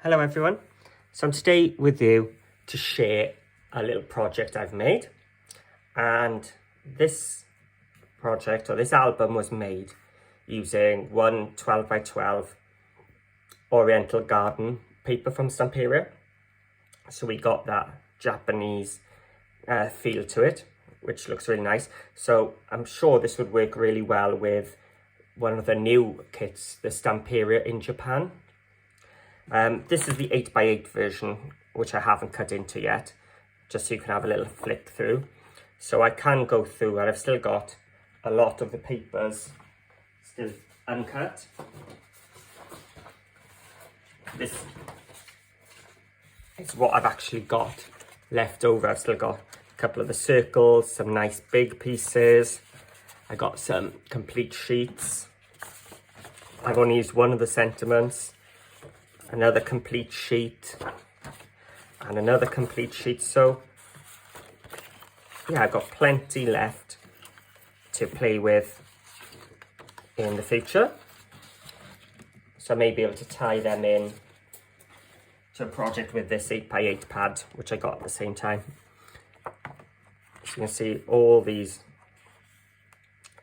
Hello everyone, so I'm today with you to share a little project I've made, and this project or this album was made using one 12 by 12 Oriental garden paper from Stamperia. So we got that Japanese feel to it, which looks really nice. So I'm sure this would work really well with one of the new kits, the Stamperia in Japan. This is the 8x8 version, which I haven't cut into yet, just so you can have a little flick through. So I can go through, and I've still got a lot of the papers still uncut. This is what I've actually got left over. I've still got a couple of the circles, some nice big pieces. I got some complete sheets. I've only used one of the sentiments. Another complete sheet and another complete sheet. So yeah, I've got plenty left to play with in the future. So I may be able to tie them in to a project with this 8x8 pad, which I got at the same time. So you can see all these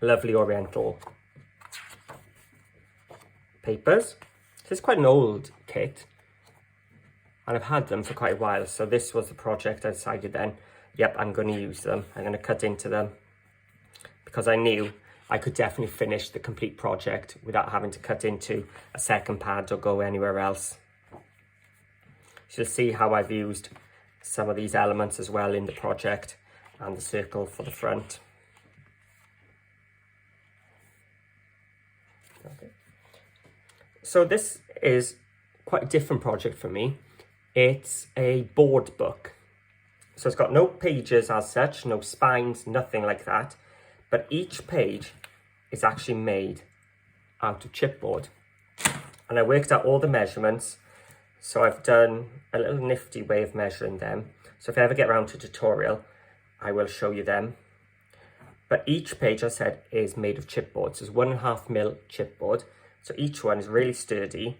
lovely Oriental papers. It's quite an old kit, and I've had them for quite a while. So this was the project I decided then, yep, I'm going to use them. I'm going to cut into them because I knew I could definitely finish the complete project without having to cut into a second pad or go anywhere else. So you'll see how I've used some of these elements as well in the project, and the circle for the front. Okay. So this is quite a different project for me. It's a board book. So it's got no pages as such, no spines, nothing like that. But each page is actually made out of chipboard. And I worked out all the measurements. So I've done a little nifty way of measuring them. So if I ever get around to a tutorial, I will show you them. But each page, I said, is made of chipboard. So it's 1.5mm chipboard. So each one is really sturdy.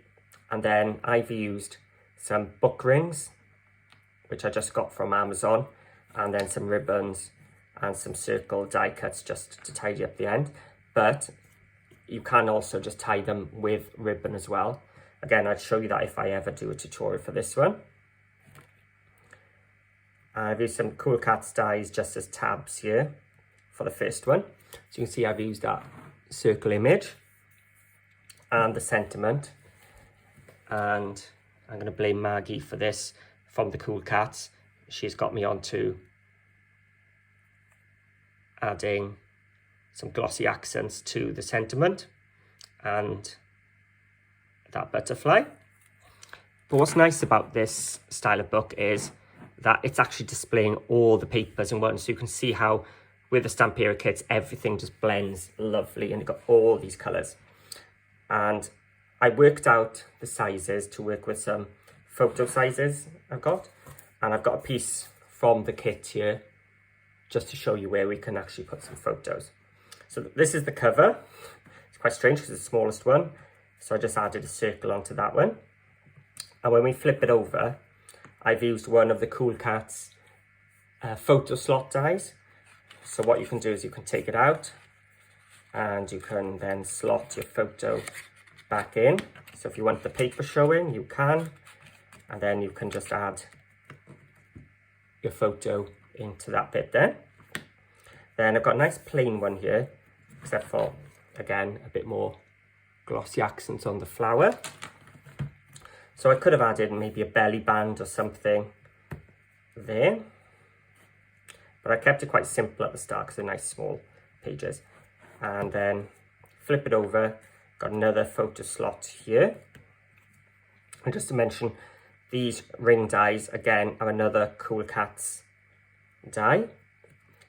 And then I've used some book rings, which I just got from Amazon, and then some ribbons and some circle die cuts just to tidy up the end. But you can also just tie them with ribbon as well. Again, I'd show you that if I ever do a tutorial for this one. I've used some Cool Katz dies just as tabs here for the first one. So you can see I've used that circle image and the sentiment, and I'm going to blame Maggie for this from the Cool Katz. She's got me onto adding some glossy accents to the sentiment and that butterfly. But what's nice about this style of book is that it's actually displaying all the papers in one, so you can see how with the Stamperia kits everything just blends lovely, and you've got all these colours. And I worked out the sizes to work with some photo sizes I've got. And I've got a piece from the kit here just to show you where we can actually put some photos. So this is the cover. It's quite strange because it's the smallest one. So I just added a circle onto that one. And when we flip it over, I've used one of the Cool Katz photo slot dies. So what you can do is you can take it out, and you can then slot your photo back in. So if you want the paper showing, you can, and then you can just add your photo into that bit there. Then I've got a nice plain one here, except for, again, a bit more glossy accents on the flower. So I could have added maybe a belly band or something there, but I kept it quite simple at the start because they're nice small pages. And then flip it over, got another photo slot here. And just to mention, these ring dies, again, are another Cool Katz die.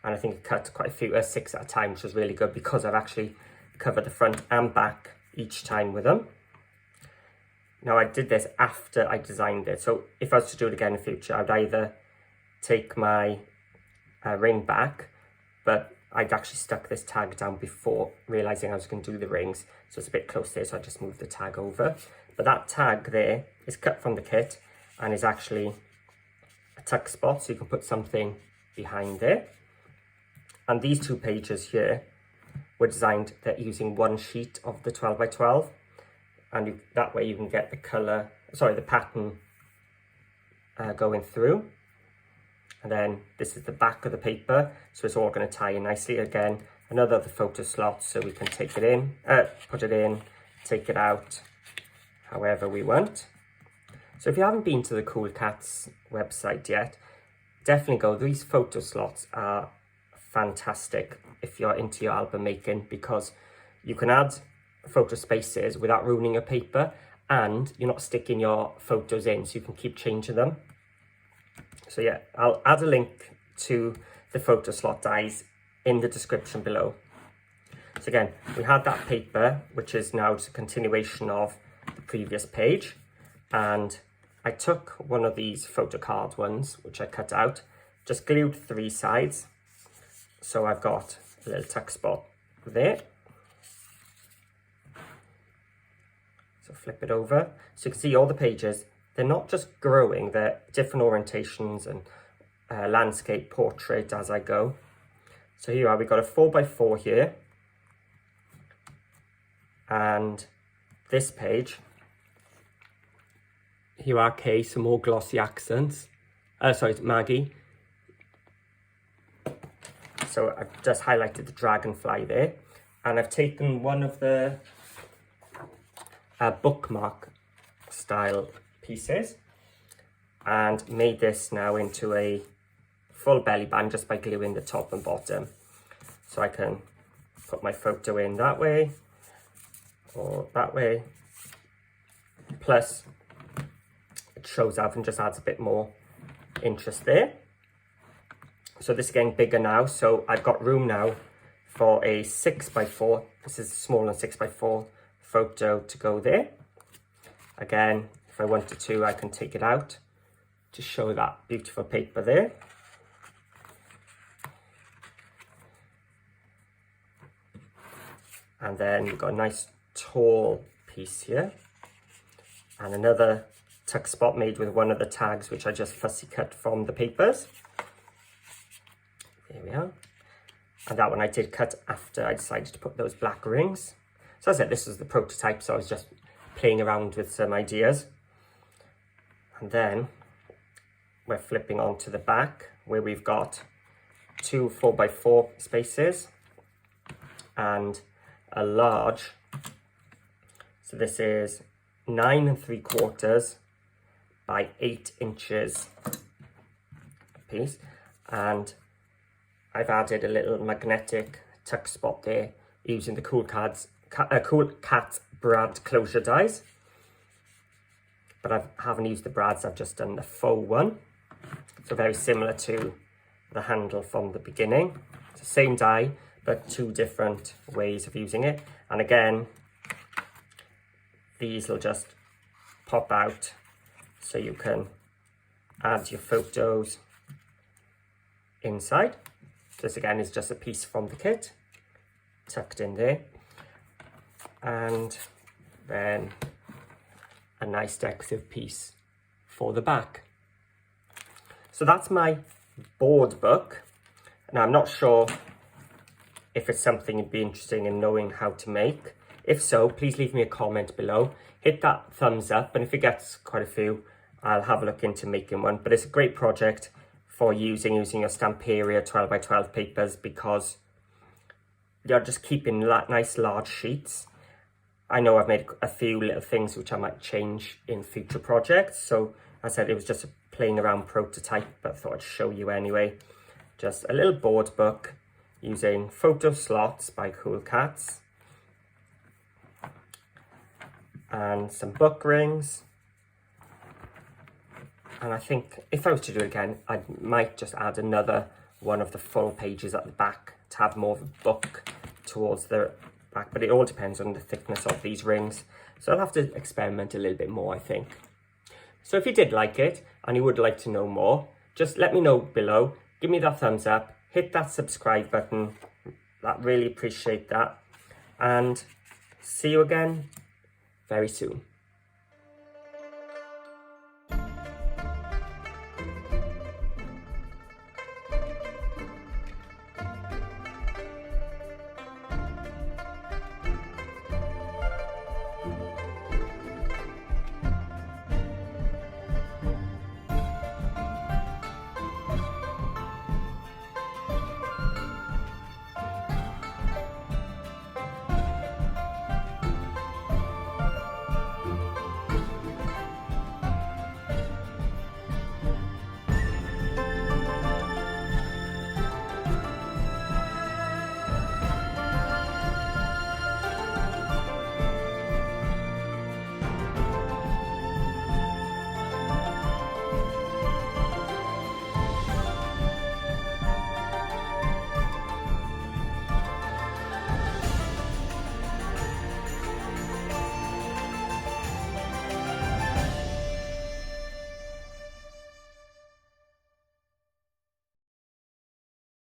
And I think I cut quite a few, 6 at a time, which was really good because I've actually covered the front and back each time with them. Now I did this after I designed it. So if I was to do it again in the future, I'd either take my ring back, but I'd actually stuck this tag down before realising I was going to do the rings. So it's a bit close there, so I just moved the tag over. but that tag there is cut from the kit and is actually a tuck spot, so you can put something behind there. And these 2 pages here were designed that using one sheet of the 12 by 12, and that way you can get the pattern going through. And then this is the back of the paper, so it's all going to tie in nicely. Again, another of the photo slots, so we can take it in, put it in, take it out, however we want. So if you haven't been to the Cool Katz website yet, definitely go. These photo slots are fantastic if you're into your album making, because you can add photo spaces without ruining your paper, and you're not sticking your photos in, so you can keep changing them. So yeah, I'll add a link to the photo slot dies in the description below. So again, we had that paper, which is now just a continuation of the previous page, and I took one of these photo card ones, which I cut out, just glued 3 sides. So I've got a little tuck spot there. So flip it over. So you can see all the pages, they're not just growing, they're different orientations and landscape, portrait as I go. So here we've got a 4x4 here. And this page, here are Kay, some more glossy accents. Sorry, Maggie. So I've just highlighted the dragonfly there. And I've taken one of the bookmark style pieces and made this now into a full belly band just by gluing the top and bottom. So I can put my photo in that way or that way. Plus it shows up and just adds a bit more interest there. So this is getting bigger now, so I've got room now for a 6x4. This is a smaller 6x4 photo to go there. Again, if I wanted to, I can take it out to show that beautiful paper there. And then you've got a nice tall piece here. And another tuck spot made with one of the tags, which I just fussy cut from the papers. There we are. And that one I did cut after I decided to put those black rings. So as I said, this is the prototype, so I was just playing around with some ideas. And then we're flipping on to the back, where we've got 2 4x4 spaces and a large. So this is 9 3/4 by 8 inches a piece. And I've added a little magnetic tuck spot there using the Cool Katz brad closure dies. But I haven't used the brads, I've just done the faux one. So very similar to the handle from the beginning. It's the same die, but 2 different ways of using it. And again, these will just pop out so you can add your photos inside. This again is just a piece from the kit, tucked in there. And then a nice decorative piece for the back. So that's my board book. Now I'm not sure if it's something you'd be interested in knowing how to make. If so, please leave me a comment below. Hit that thumbs up, and if it gets quite a few, I'll have a look into making one. But it's a great project for using your Stamperia 12x12 papers, because you're just keeping nice large sheets. I know I've made a few little things which I might change in future projects. So as I said, it was just a playing around prototype, but I thought I'd show you anyway. Just a little board book using photo slots by Cool Katz. And some book rings. And I think if I was to do it again, I might just add another one of the full pages at the back to have more of a book towards the back. But it all depends on the thickness of these rings. So I'll have to experiment a little bit more, I think. So if you did like it and you would like to know more, just let me know below. Give me that thumbs up. Hit that subscribe button. Really appreciate that. And see you again very soon.